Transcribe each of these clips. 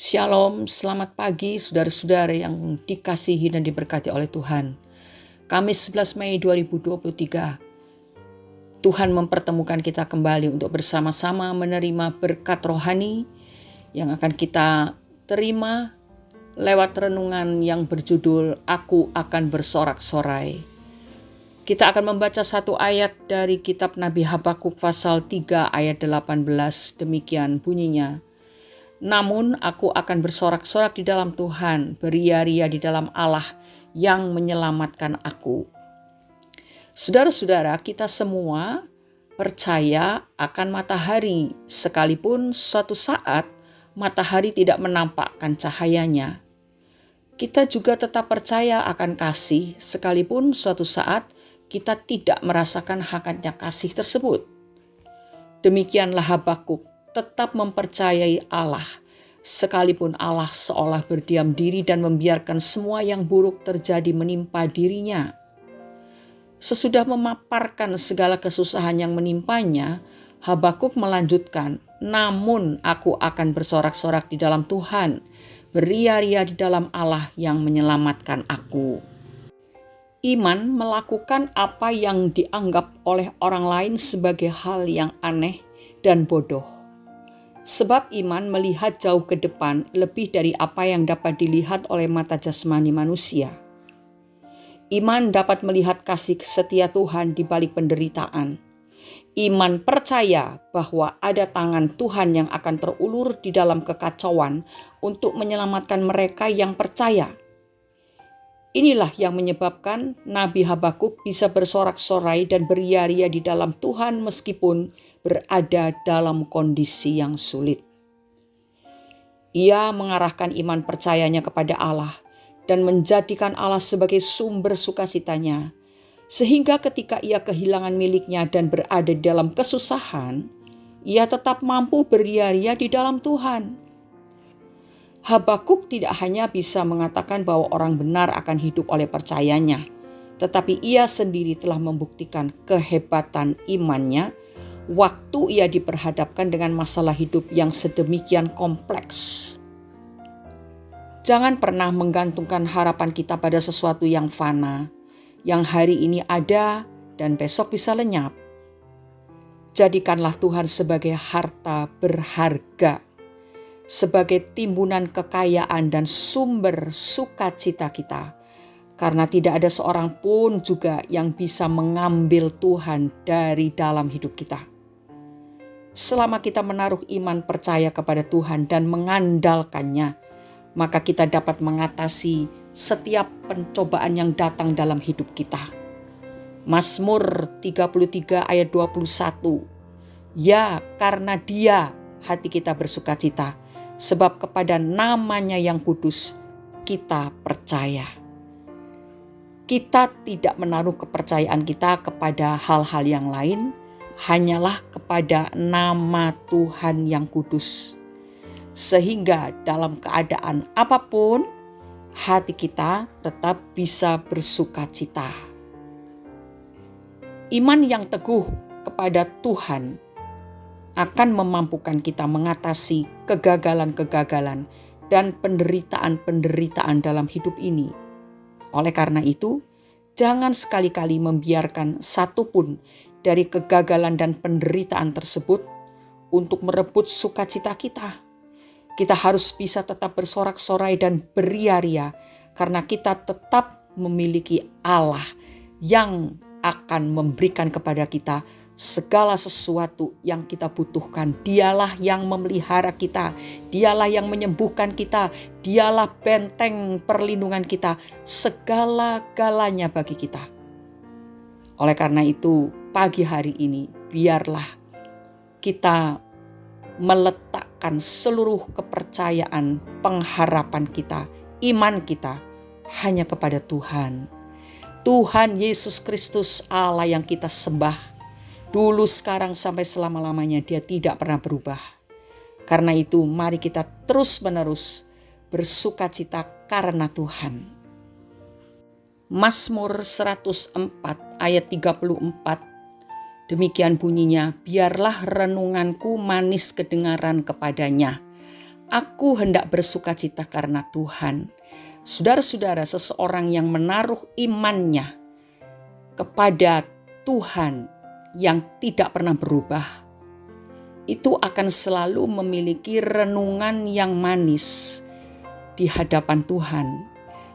Shalom, selamat pagi saudara-saudara yang dikasihi dan diberkati oleh Tuhan. Kamis 11 Mei 2023, Tuhan mempertemukan kita kembali untuk bersama-sama menerima berkat rohani yang akan kita terima lewat renungan yang berjudul Aku Akan Bersorak-sorai. Kita akan membaca satu ayat dari kitab Nabi Habakuk pasal 3 ayat 18, demikian bunyinya. Namun aku akan bersorak-sorak di dalam Tuhan, beria-ria di dalam Allah yang menyelamatkan aku. Saudara-saudara, kita semua percaya akan matahari, sekalipun suatu saat matahari tidak menampakkan cahayanya. Kita juga tetap percaya akan kasih, sekalipun suatu saat kita tidak merasakan hangatnya kasih tersebut. Demikianlah Habakuk tetap mempercayai Allah, sekalipun Allah seolah berdiam diri dan membiarkan semua yang buruk terjadi menimpa dirinya. Sesudah memaparkan segala kesusahan yang menimpanya, Habakuk melanjutkan, namun aku akan bersorak-sorak di dalam Tuhan, beria-ria di dalam Allah yang menyelamatkan aku. Iman melakukan apa yang dianggap oleh orang lain sebagai hal yang aneh dan bodoh. Sebab iman melihat jauh ke depan lebih dari apa yang dapat dilihat oleh mata jasmani manusia. Iman dapat melihat kasih setia Tuhan di balik penderitaan. Iman percaya bahwa ada tangan Tuhan yang akan terulur di dalam kekacauan untuk menyelamatkan mereka yang percaya. Inilah yang menyebabkan Nabi Habakuk bisa bersorak-sorai dan beria-ria di dalam Tuhan meskipun berada dalam kondisi yang sulit. Ia mengarahkan iman percayanya kepada Allah dan menjadikan Allah sebagai sumber sukacitanya, sehingga ketika ia kehilangan miliknya dan berada dalam kesusahan, ia tetap mampu beria-ria di dalam Tuhan. Habakuk tidak hanya bisa mengatakan bahwa orang benar akan hidup oleh percayanya, tetapi ia sendiri telah membuktikan kehebatan imannya waktu ia diperhadapkan dengan masalah hidup yang sedemikian kompleks. Jangan pernah menggantungkan harapan kita pada sesuatu yang fana, yang hari ini ada dan besok bisa lenyap. Jadikanlah Tuhan sebagai harta berharga, sebagai timbunan kekayaan dan sumber sukacita kita. Karena tidak ada seorang pun juga yang bisa mengambil Tuhan dari dalam hidup kita. Selama kita menaruh iman percaya kepada Tuhan dan mengandalkannya, maka kita dapat mengatasi setiap pencobaan yang datang dalam hidup kita. Mazmur 33 ayat 21. Ya, karena Dia hati kita bersukacita, sebab kepada namanya yang kudus kita percaya. Kita tidak menaruh kepercayaan kita kepada hal-hal yang lain, hanyalah kepada nama Tuhan yang kudus. Sehingga dalam keadaan apapun, hati kita tetap bisa bersukacita. Iman yang teguh kepada Tuhan akan memampukan kita mengatasi kegagalan-kegagalan dan penderitaan-penderitaan dalam hidup ini. Oleh karena itu, jangan sekali-kali membiarkan satupun dari kegagalan dan penderitaan tersebut untuk merebut sukacita kita. Kita harus bisa tetap bersorak-sorai dan beria-ria karena kita tetap memiliki Allah yang akan memberikan kepada kita segala sesuatu yang kita butuhkan. Dialah yang memelihara kita, Dialah yang menyembuhkan kita, Dialah benteng perlindungan kita, segala-galanya bagi kita. Oleh karena itu, pagi hari ini biarlah kita meletakkan seluruh kepercayaan, pengharapan kita, iman kita hanya kepada Tuhan. Tuhan Yesus Kristus, Allah yang kita sembah. Dulu, sekarang, sampai selama-lamanya Dia tidak pernah berubah. Karena itu mari kita terus-menerus bersukacita karena Tuhan. Mazmur 104 ayat 34. Demikian bunyinya, biarlah renunganku manis kedengaran kepadanya. Aku hendak bersukacita karena Tuhan. Saudara-saudara, seseorang yang menaruh imannya kepada Tuhan yang tidak pernah berubah, itu akan selalu memiliki renungan yang manis di hadapan Tuhan.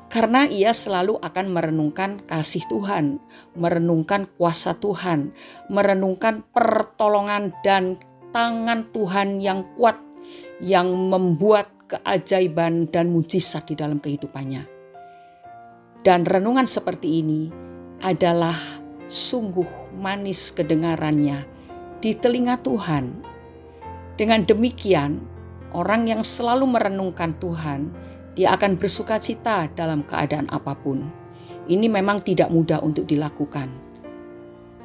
Karena ia selalu akan merenungkan kasih Tuhan, merenungkan kuasa Tuhan, merenungkan pertolongan dan tangan Tuhan yang kuat, yang membuat keajaiban dan mujizat di dalam kehidupannya. Dan renungan seperti ini adalah sungguh manis kedengarannya di telinga Tuhan. Dengan demikian, orang yang selalu merenungkan Tuhan, dia akan bersukacita dalam keadaan apapun. Ini memang tidak mudah untuk dilakukan.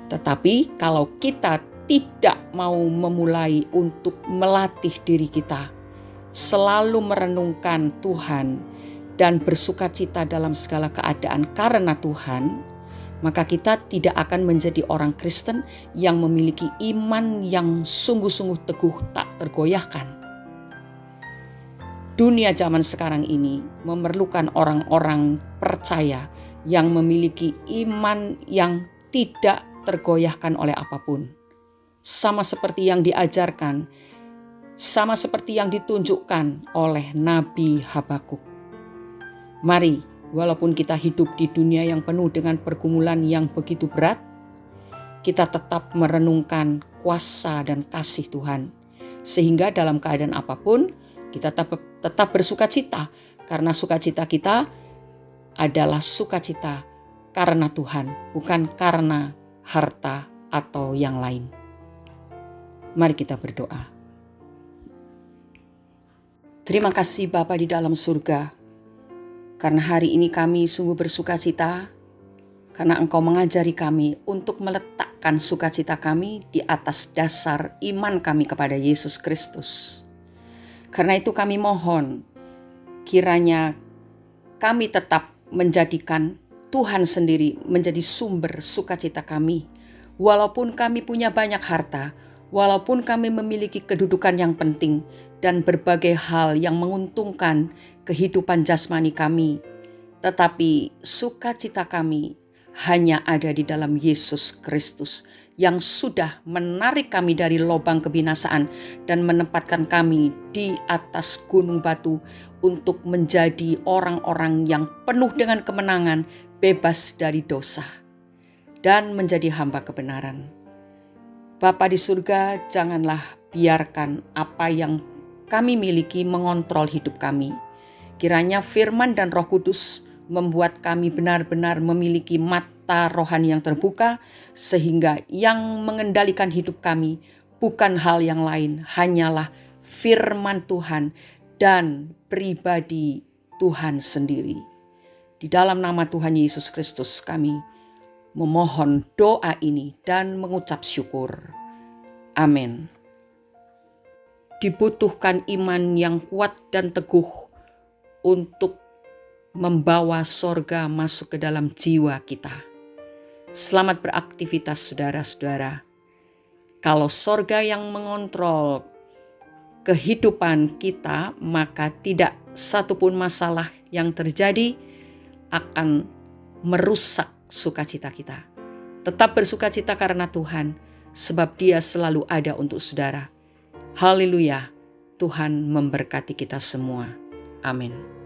Tetapi kalau kita tidak mau memulai untuk melatih diri kita selalu merenungkan Tuhan dan bersukacita dalam segala keadaan karena Tuhan, maka kita tidak akan menjadi orang Kristen yang memiliki iman yang sungguh-sungguh teguh tak tergoyahkan. Dunia zaman sekarang ini memerlukan orang-orang percaya yang memiliki iman yang tidak tergoyahkan oleh apapun. Sama seperti yang diajarkan, sama seperti yang ditunjukkan oleh Nabi Habakuk. Mari, walaupun kita hidup di dunia yang penuh dengan pergumulan yang begitu berat, kita tetap merenungkan kuasa dan kasih Tuhan. Sehingga dalam keadaan apapun, kita tetap bersukacita. Karena sukacita kita adalah sukacita karena Tuhan, bukan karena harta atau yang lain. Mari kita berdoa. Terima kasih Bapa di dalam surga, karena hari ini kami sungguh bersukacita, karena Engkau mengajari kami untuk meletakkan sukacita kami di atas dasar iman kami kepada Yesus Kristus. Karena itu kami mohon, kiranya kami tetap menjadikan Tuhan sendiri menjadi sumber sukacita kami. Walaupun kami punya banyak harta, walaupun kami memiliki kedudukan yang penting dan berbagai hal yang menguntungkan kehidupan jasmani kami, tetapi sukacita kami hanya ada di dalam Yesus Kristus yang sudah menarik kami dari lubang kebinasaan dan menempatkan kami di atas gunung batu untuk menjadi orang-orang yang penuh dengan kemenangan, bebas dari dosa, dan menjadi hamba kebenaran. Bapa di surga, janganlah biarkan apa yang kami miliki mengontrol hidup kami. Kiranya firman dan Roh Kudus membuat kami benar-benar memiliki mata rohani yang terbuka, sehingga yang mengendalikan hidup kami bukan hal yang lain, hanyalah firman Tuhan dan pribadi Tuhan sendiri. Di dalam nama Tuhan Yesus Kristus kami memohon doa ini dan mengucap syukur. Amin. Dibutuhkan iman yang kuat dan teguh untuk membawa sorga masuk ke dalam jiwa kita. Selamat beraktivitas saudara-saudara. Kalau sorga yang mengontrol kehidupan kita, maka tidak satupun masalah yang terjadi akan merusak sukacita kita. Tetap bersukacita karena Tuhan, sebab Dia selalu ada untuk saudara. Haleluya, Tuhan memberkati kita semua. Amin.